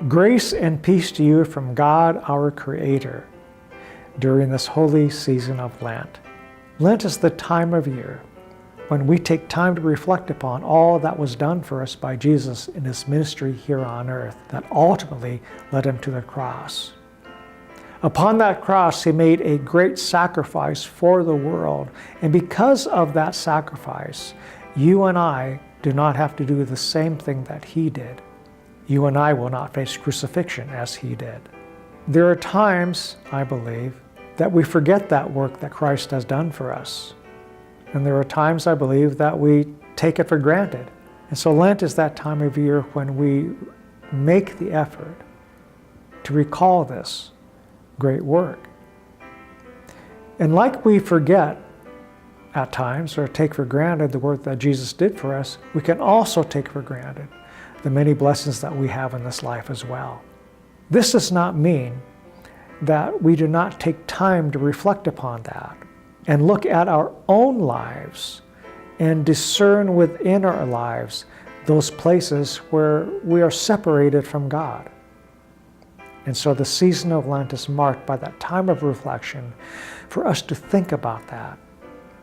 Grace and peace to you from God our Creator during this holy season of Lent. Lent is the time of year when we take time to reflect upon all that was done for us by Jesus in his ministry here on earth that ultimately led him to the cross. Upon that cross, he made a great sacrifice for the world, and because of that sacrifice, you and I do not have to do the same thing that he did. You and I will not face crucifixion as he did. There are times, I believe, that we forget that work that Christ has done for us. And there are times, I believe, that we take it for granted. And so Lent is that time of year when we make the effort to recall this great work. And like we forget at times or take for granted the work that Jesus did for us, we can also take for granted the many blessings that we have in this life as well. This does not mean that we do not take time to reflect upon that and look at our own lives and discern within our lives those places where we are separated from God. And so the season of Lent is marked by that time of reflection for us to think about that,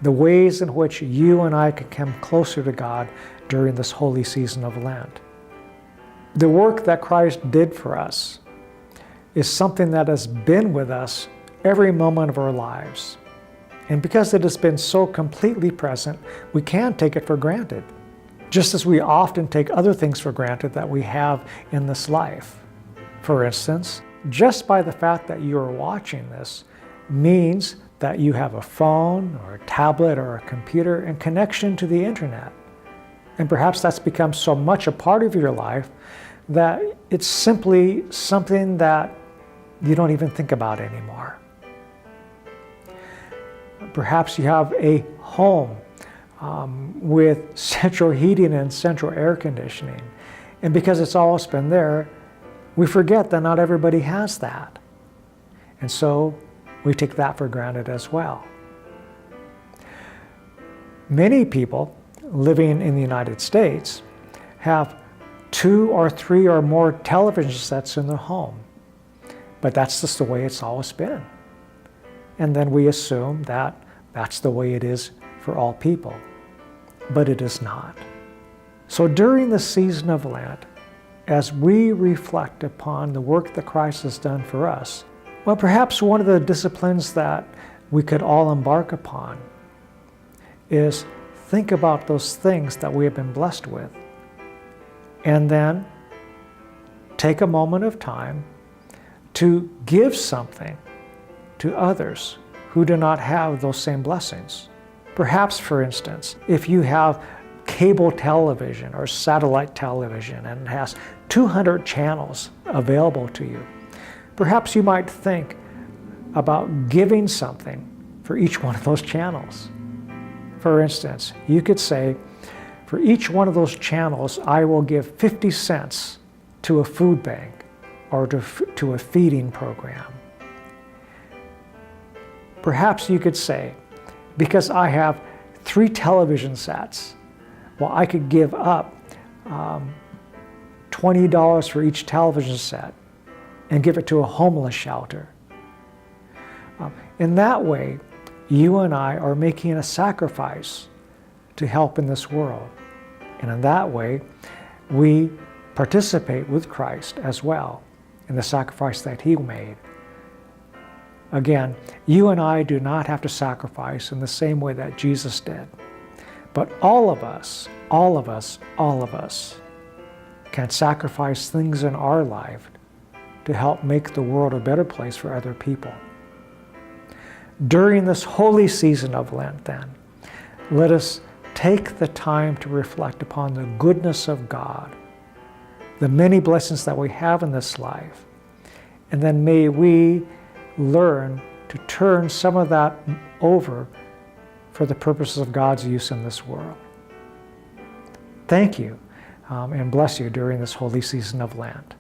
the ways in which you and I can come closer to God during this holy season of Lent. The work that Christ did for us is something that has been with us every moment of our lives. And because it has been so completely present, we can't take it for granted, just as we often take other things for granted that we have in this life. For instance, just by the fact that you are watching this means that you have a phone or a tablet or a computer and connection to the internet. And perhaps that's become so much a part of your life that it's simply something that you don't even think about anymore. Perhaps you have a home with central heating and central air conditioning. And because it's always been there, we forget that not everybody has that. And so we take that for granted as well. Many people living in the United States have 2 or 3 or more television sets in their home. But that's just the way it's always been. And then we assume that that's the way it is for all people. But it is not. So during the season of Lent, as we reflect upon the work that Christ has done for us, well, perhaps one of the disciplines that we could all embark upon is think about those things that we have been blessed with. And then take a moment of time to give something to others who do not have those same blessings. Perhaps, for instance, if you have cable television or satellite television and it has 200 channels available to you, perhaps you might think about giving something for each one of those channels. For instance, you could say, for each one of those channels, I will give 50 cents to a food bank or to a feeding program. Perhaps you could say, because I have 3 television sets, well, I could give up $20 for each television set and give it to a homeless shelter. In that way, you and I are making a sacrifice to help in this world. And in that way, we participate with Christ as well in the sacrifice that he made. Again, you and I do not have to sacrifice in the same way that Jesus did. But all of us can sacrifice things in our life to help make the world a better place for other people. During this holy season of Lent, then, let us take the time to reflect upon the goodness of God, the many blessings that we have in this life, and then may we learn to turn some of that over for the purposes of God's use in this world. Thank you, and bless you during this holy season of Lent.